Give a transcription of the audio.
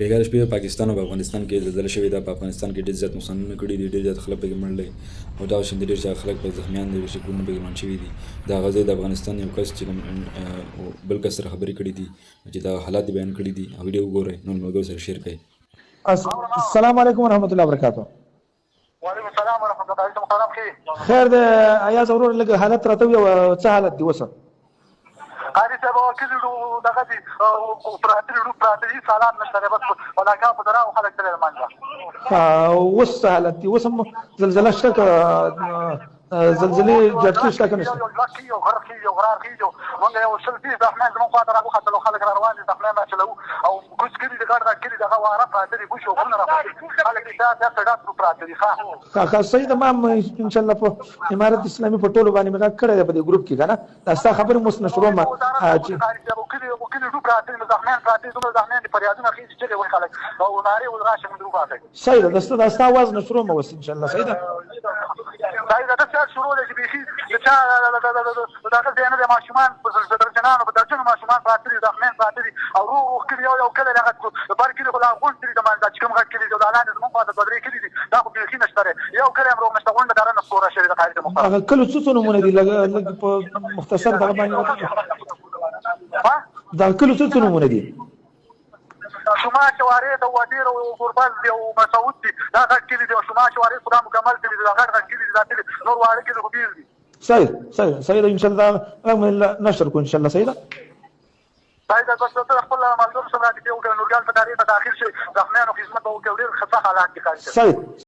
بیګا شپې په پاکستان او افغانستان کې زلزله شوې ده. په افغانستان کې ډېر زیات نقصانونه کړي دي، ډېر زیات خلک پکې مړ دي او دغه شان ډېر زیات خلک په زخمیان دي، شکلونه پکې روان شوي دي. د هغه ځای د افغانستان یو کس چې کوم بل کس سره خبرې کړي دي چې دا حالات بیان کړي دي، هغه ویډیو وګورئ نو ملګرو سره شیر کړئ. السلام علیکم ورحمۃ اللہ وبرکاتہ. وعلیکم السلام ورحمۃ اللہ وبرکاتہ. خیر ده ایاز ورور لږ حالت راته وي څه حالت دی وسه؟ قاری صاحب کلی دغه دي پراته دي سالات نشته بس ولاکه په درا او خلک تل مانځه. وس حالت دی وسم زلزلہ شته زلزلې جټکی شته کنه؟ یو لکی یو غرقی یو غرارکی یو مونږ یو سلفي د احمد زمون خاطر ابو خاطر خلک روان دي تخلې ما چلو او کوڅ کلی د ګډ کلی دغه واره پراته دي بوشو غلنه راځي خلک دا څه پراته دي ښه صحیح ده. ما ان شاء الله په امارت اسلامي په ټولو باندې مګه کړه په دې گروپ کې کنه تاسو خبر مو نشرو ما چې کلی ډو پراته دي زخمیان پراته دي زخمیان دي فریادونه خېږي چې وای خلک او ناره او راشه مونږ راځي. صحیح ده دسته आवाज نشرو ما وس ان شاء الله. صحیح ده شروع دي بيخي چې دغه ځای نه د ماشومان په درجنانو په درجنو ماشومان پراته دي زخمیان پراته دي او روغ کلی یو کلی هغه بار کلی خلا غون دي د مانځ چې کوم غټ کلی د اعلان زمون په بدرې کلی دي دا خو بيخي نشته یو کلی هم روغ نشته غونډه دارنه نسکوره شوی د قاعده مخالفت هغه کله څه نمونه دي لګ په مختصر دغه باندې دا کله څه نمونه دي؟ شما شوارع د ودیر او قربان دی او مسعود دي دا غټ کلی دی او شما شوارع خدا مکمل دي دا غټ کلی دي دا نور واره کلی خو بیل دي. صحیح ده ان شاء الله نشر کو ان شاء الله. صحیح ده بس ته خپل ملګرو سره دې یو نورګال په تاریخ داخل شي زخمیانو خدمت او ډېر خطر حالات دي. صحیح